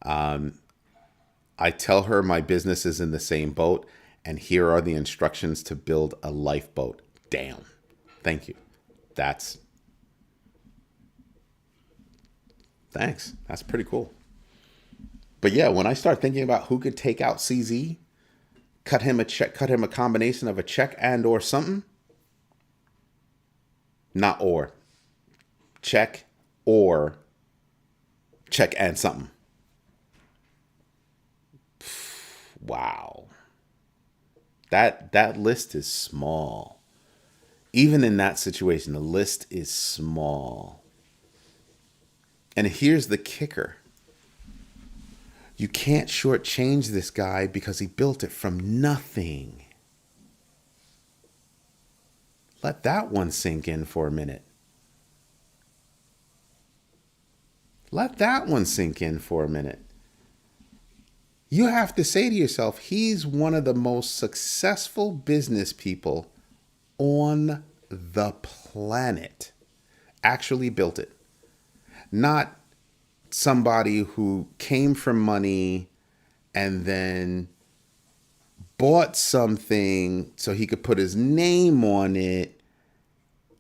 I tell her my business is in the same boat, and here are the instructions to build a lifeboat. Damn. Thank you. Thanks. That's pretty cool. But yeah, when I start thinking about who could take out CZ, cut him a check, cut him a combination of a check and or something. Not or. Check or check and something. Wow. That list is small. Even in that situation, the list is small. And here's the kicker. You can't shortchange this guy because he built it from nothing. Let that one sink in for a minute. Let that one sink in for a minute. You have to say to yourself, he's one of the most successful business people on the planet. Actually built it. Not somebody who came from money and then bought something so he could put his name on it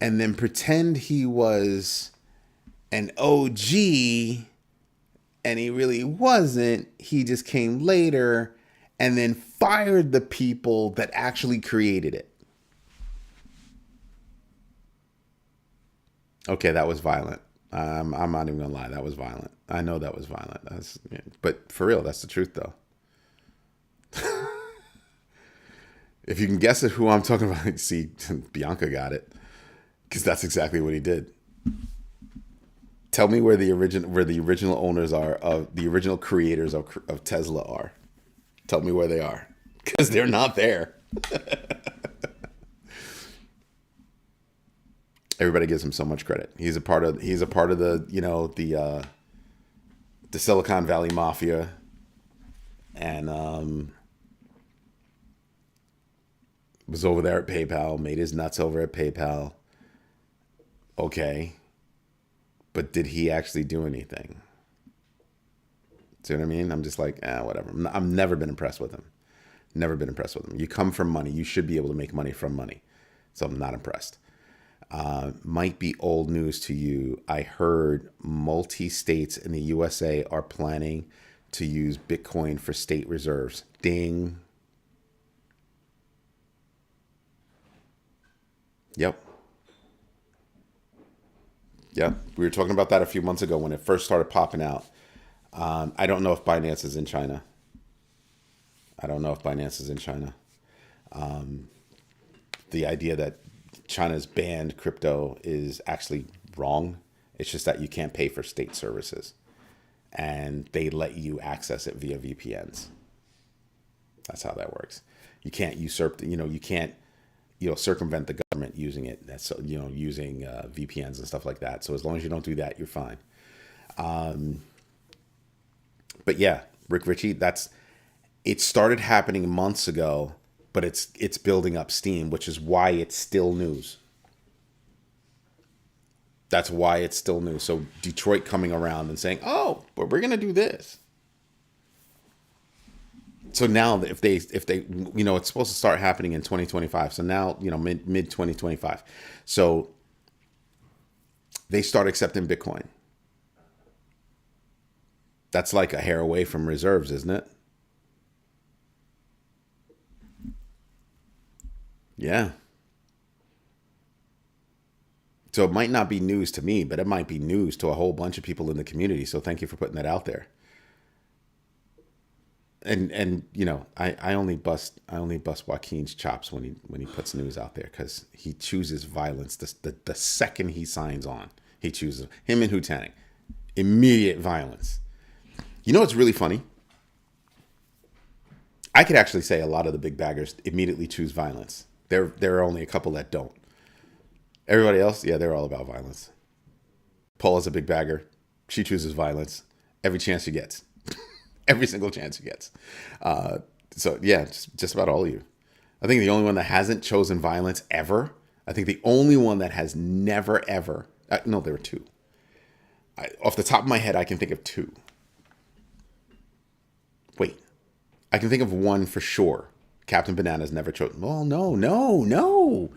and then pretend he was an OG and he really wasn't. He just came later and then fired the people that actually created it. Okay, that was violent. I'm not even gonna lie. That was violent. I know that was violent. But for real, that's the truth, though. If you can guess it, who I'm talking about, see, Bianca got it, because that's exactly what he did. Tell me where the original owners are of the original creators of Tesla are. Tell me where they are, because they're not there. Everybody gives him so much credit. He's a part of the the Silicon Valley Mafia, and was over there at PayPal, made his nuts over at PayPal. Okay, but did he actually do anything? See what I mean? I'm just like, whatever. I've never been impressed with him. Never been impressed with him. You come from money. You should be able to make money from money. So I'm not impressed. Might be old news to you. I heard multi-states in the USA are planning to use Bitcoin for state reserves. Ding. Yep. Yep. We were talking about that a few months ago when it first started popping out. I don't know if Binance is in China. The idea that China's banned crypto is actually wrong. It's just that you can't pay for state services, and they let you access it via VPNs. That's how that works. You can't usurp. You can't circumvent the government using it. That's using VPNs and stuff like that. So as long as you don't do that, you're fine. But yeah, Rick Ritchie. It started happening months ago. But it's building up steam, which is why it's still news. That's why it's still news. So Detroit coming around and saying, "Oh, but we're gonna do this." So now, if they, it's supposed to start happening in 2025. So now, mid 2025. So they start accepting Bitcoin. That's like a hair away from reserves, isn't it? Yeah. So it might not be news to me, but it might be news to a whole bunch of people in the community. So thank you for putting that out there. And I only bust Joaquin's chops when he puts news out there, because he chooses violence the second he signs on. He chooses him and Hutanic. Immediate violence. You know what's really funny? I could actually say a lot of the big baggers immediately choose violence. There are only a couple that don't. Everybody else, yeah, they're all about violence. Paula's a big bagger. She chooses violence every chance she gets. Every single chance she gets. So yeah, just about all of you. I think the only one that hasn't chosen violence ever. I think the only one that has never ever. No, there were two. Off the top of my head, I can think of two. Wait, I can think of one for sure. Captain Banana's never chosen. Well, no.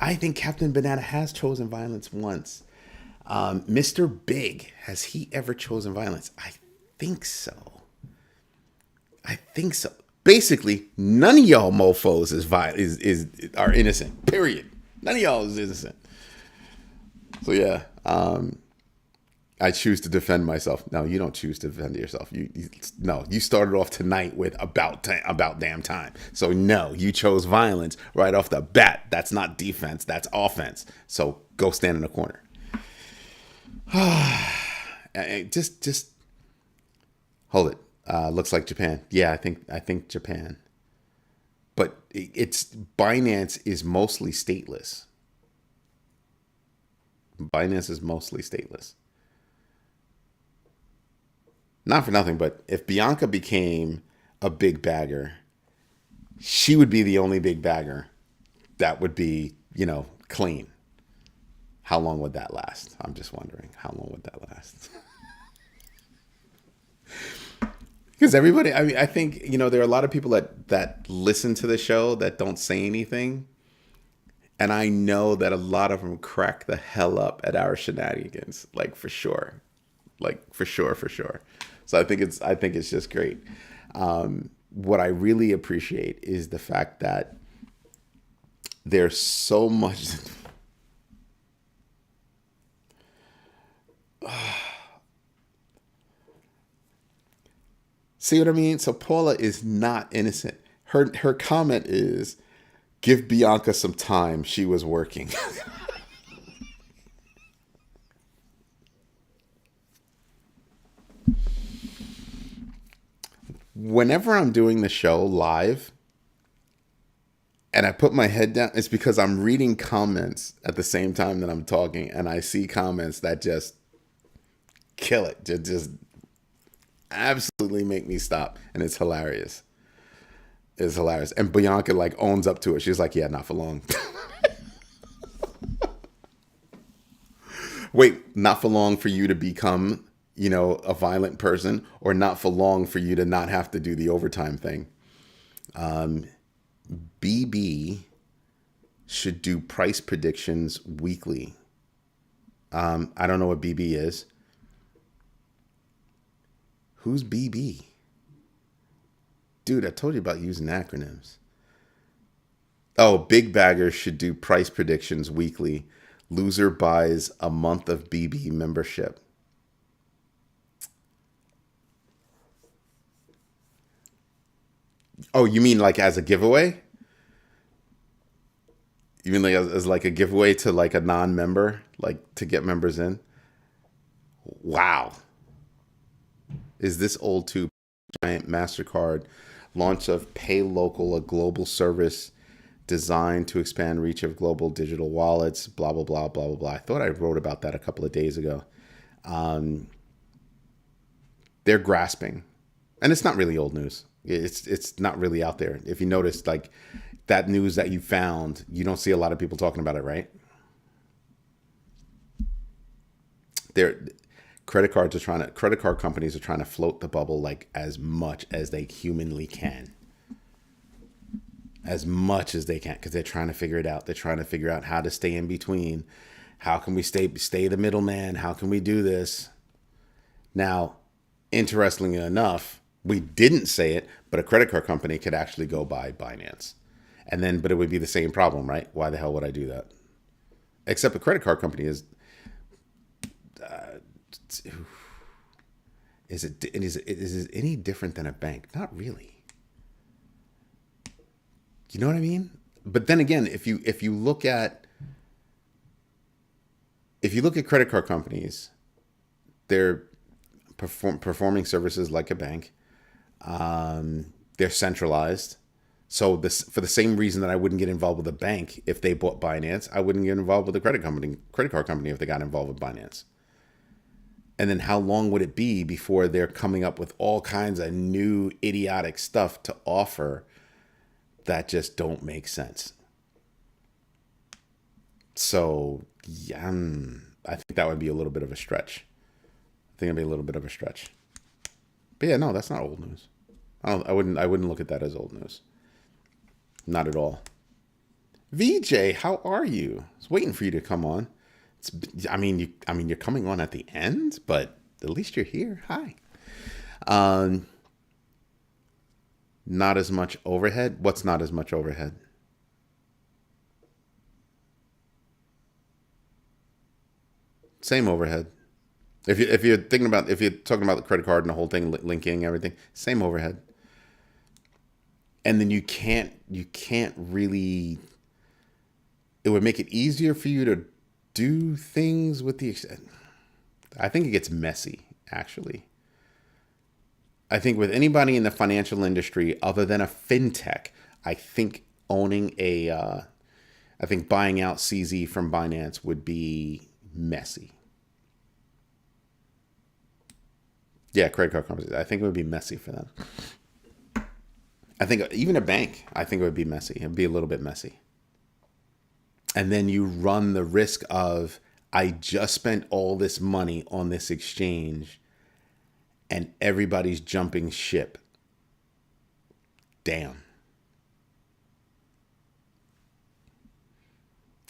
I think Captain Banana has chosen violence once. Mr. Big, has he ever chosen violence? I think so. Basically, none of y'all mofos are innocent. Period. None of y'all is innocent. So yeah, I choose to defend myself. No, you don't choose to defend yourself. You started off tonight with about damn time. So no, you chose violence right off the bat. That's not defense. That's offense. So go stand in the corner. just hold it. Looks like Japan. Yeah, I think Japan. But Binance is mostly stateless. Binance is mostly stateless. Not for nothing, but if Bianca became a big bagger, she would be the only big bagger that would be, clean. How long would that last? I'm just wondering, how long would that last? Because everybody, I think, there are a lot of people that listen to the show that don't say anything. And I know that a lot of them crack the hell up at our shenanigans, like for sure. For sure. So I think it's just great. What I really appreciate is the fact that there's so much. See what I mean? So Paula is not innocent. Her comment is, give Bianca some time. She was working. Whenever I'm doing the show live and I put my head down, it's because I'm reading comments at the same time that I'm talking, and I see comments that just kill it. Just absolutely make me stop. And it's hilarious. It's hilarious. And Bianca owns up to it. She's like, yeah, not for long. Wait, not for long for you to become, a violent person, or not for long for you to not have to do the overtime thing. BB should do price predictions weekly. I don't know what BB is. Who's BB? Dude, I told you about using acronyms. Oh, big baggers should do price predictions weekly. Loser buys a month of BB membership. Oh, you mean as a giveaway? You mean as a giveaway to a non-member, to get members in? Wow. Is this old too? Giant MasterCard launch of Pay Local, a global service designed to expand reach of global digital wallets, blah, blah, blah, blah, blah, blah. I thought I wrote about that a couple of days ago. They're grasping. And it's not really old news. It's not really out there. If you notice, that news that you found, you don't see a lot of people talking about it, right? Credit card companies are trying to float the bubble as much as they humanly can. As much as they can, because they're trying to figure it out. They're trying to figure out how to stay in between. How can we stay the middleman? How can we do this? Now, interestingly enough, we didn't say it, but a credit card company could actually go buy Binance. But it would be the same problem, right? Why the hell would I do that? Except a credit card company is it any different than a bank? Not really. You know what I mean? But then again, if you look at credit card companies, they're performing services like a bank. They're centralized. So this, for the same reason that I wouldn't get involved with a bank if they bought Binance, I wouldn't get involved with a credit card company if they got involved with Binance. And then how long would it be before they're coming up with all kinds of new idiotic stuff to offer that just don't make sense? So yeah, I think that would be a little bit of a stretch. I think it'd be a little bit of a stretch. But yeah, no, that's not old news. I wouldn't look at that as old news. Not at all. VJ, how are you? I was waiting for you to come on. You're coming on at the end, but at least you're here. Hi. Not as much overhead. What's not as much overhead? Same overhead. If you're talking about the credit card and the whole thing, linking everything, same overhead. And then you can't really. It would make it easier for you to do things with the. I think it gets messy, actually. I think with anybody in the financial industry other than a fintech, I think buying out CZ from Binance would be messy. Yeah, credit card companies. I think it would be messy for them. I think even a bank, I think it would be messy. It'd be a little bit messy. And then you run the risk of, I just spent all this money on this exchange and everybody's jumping ship. Damn.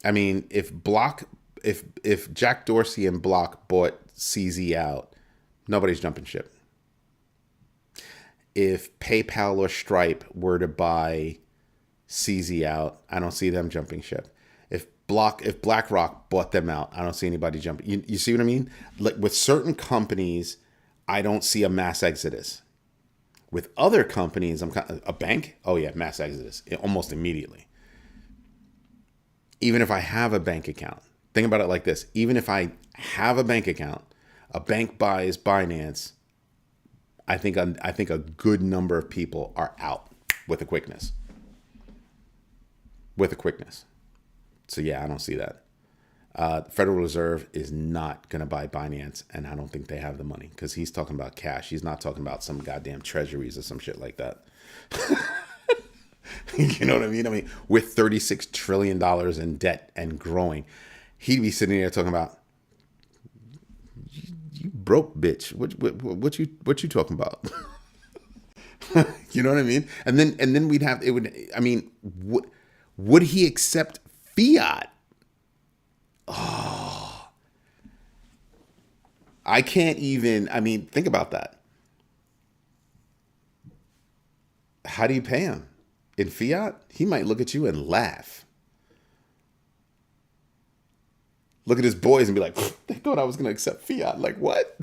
I mean, if Jack Dorsey and Block bought CZ out, nobody's jumping ship. If PayPal or Stripe were to buy CZ out, I don't see them jumping ship. If BlackRock bought them out, I don't see anybody jumping. You see what I mean? Like with certain companies, I don't see a mass exodus. With other companies, a bank. Oh yeah, mass exodus almost immediately. Even if I have a bank account, think about it like this: even if I have a bank account, a bank buys Binance. I think a good number of people are out with a quickness. So yeah, I don't see that. The Federal Reserve is not going to buy Binance, and I don't think they have the money because he's talking about cash. He's not talking about some goddamn treasuries or some shit like that. You know what I mean? I mean, with $36 trillion in debt and growing, he'd be sitting there talking about, you broke bitch. What you talking about? You know what I mean? And then we'd have, it would, I mean, would he accept fiat? Oh, I can't even, I mean, think about that. How do you pay him? In fiat? He might look at you and laugh. Look at his boys and be like, they thought I was going to accept fiat. Like, what?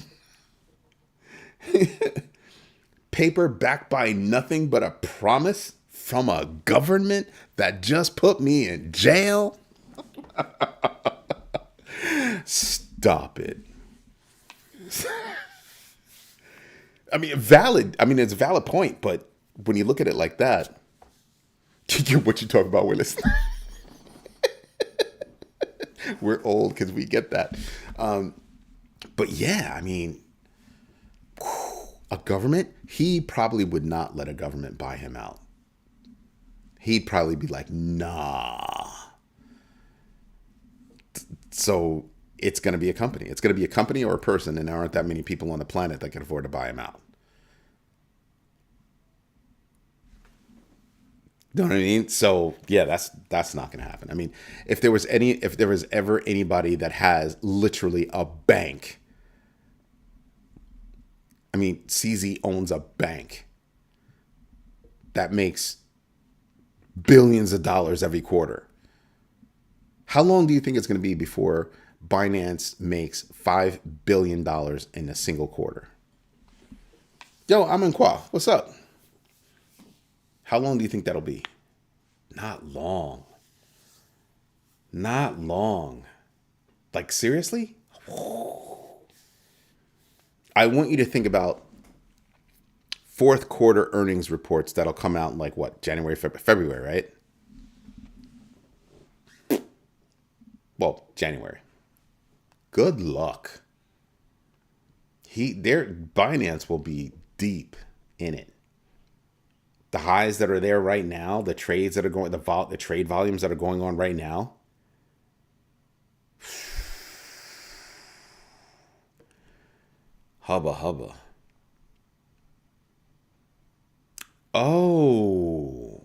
Paper backed by nothing but a promise from a government that just put me in jail? Stop it. I mean, it's a valid point, but when you look at it like that, what you talk about, Willis? We're old because we get that. But yeah, I mean, a government, he probably would not let a government buy him out. He'd probably be like, nah. So it's going to be a company. It's going to be a company or a person, and there aren't that many people on the planet that can afford to buy him out. You know what I mean? So yeah, that's not going to happen. I mean, if there was ever anybody that has literally a bank, I mean, CZ owns a bank that makes billions of dollars every quarter. How long do you think it's going to be before Binance makes $5 billion in a single quarter? Yo, I'm in Qua. What's up? How long do you think that'll be? Not long. Not long. Like, seriously? I want you to think about fourth quarter earnings reports that'll come out in like what, January, February, right? Well, January. Good luck. Their Binance will be deep in it. The highs that are there right now, the trades that are going, the trade volumes that are going on right now. Hubba hubba. Oh.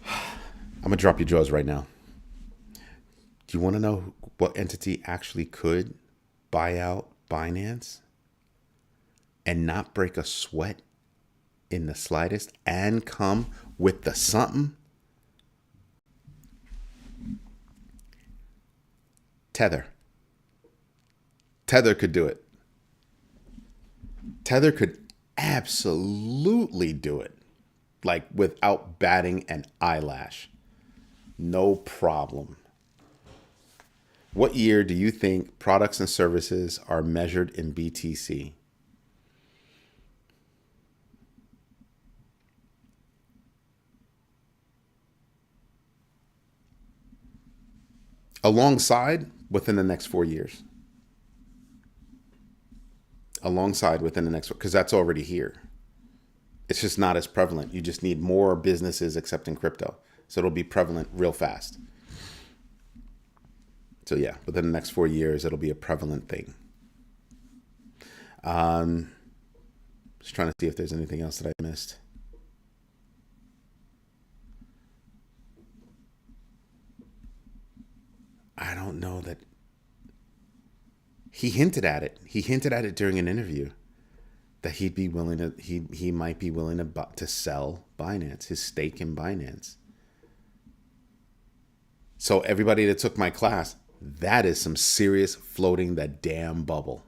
I'm going to drop your jaws right now. Do you want to know what entity actually could buy out Binance and not break a sweat in the slightest and come with the something? Tether. Tether could do it. Tether could absolutely do it. Like without batting an eyelash. No problem. What year do you think products and services are measured in BTC? Alongside within the next 4 years. Alongside within the next, because that's already here. It's just not as prevalent. You just need more businesses accepting crypto. So it'll be prevalent real fast. So yeah, within the next 4 years, it'll be a prevalent thing. Just trying to see if there's anything else that I missed. I don't know that. He hinted at it. He hinted at it during an interview that he'd be willing to. He might be willing to sell Binance, his stake in Binance. So everybody that took my class, that is some serious floating the damn bubble.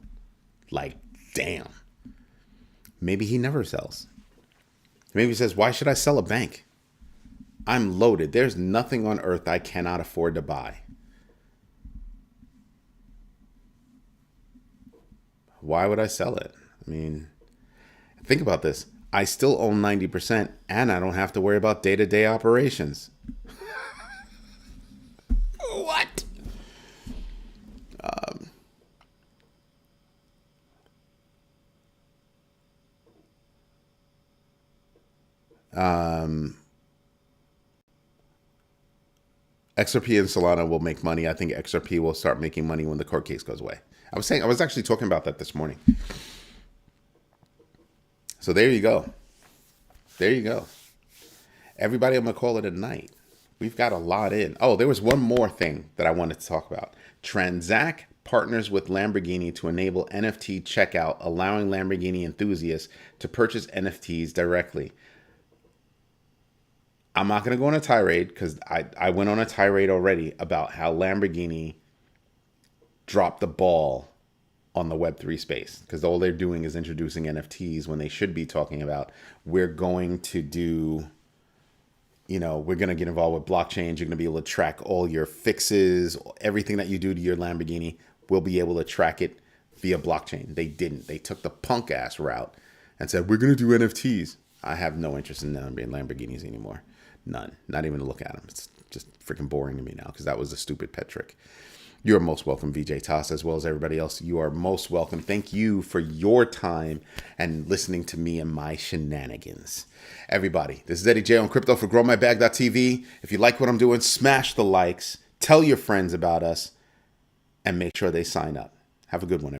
Like, damn. Maybe he never sells. Maybe he says, why should I sell a bank? I'm loaded. There's nothing on earth I cannot afford to buy. Why would I sell it? I mean, think about this. I still own 90% and I don't have to worry about day-to-day operations. What? XRP and Solana will make money. I think XRP will start making money when the court case goes away. I was actually talking about that this morning. So there you go. There you go. Everybody, I'm going to call it a night. We've got a lot in. Oh, there was one more thing that I wanted to talk about. Transact partners with Lamborghini to enable NFT checkout, allowing Lamborghini enthusiasts to purchase NFTs directly. I'm not going to go on a tirade because I went on a tirade already about how Lamborghini dropped the ball on the Web3 space because all they're doing is introducing NFTs when they should be talking about we're going to do, we're going to get involved with blockchain. You're going to be able to track all your fixes, everything that you do to your Lamborghini. We'll be able to track it via blockchain. They didn't. They took the punk ass route and said, we're going to do NFTs. I have no interest in Lamborghinis anymore. None. Not even to look at them. It's just freaking boring to me now because that was a stupid pet trick. You're most welcome, VJ Toss, as well as everybody else. You are most welcome. Thank you for your time and listening to me and my shenanigans. Everybody, this is Eddie J on Crypto for GrowMyBag.tv. If you like what I'm doing, smash the likes, tell your friends about us, and make sure they sign up. Have a good one, everybody.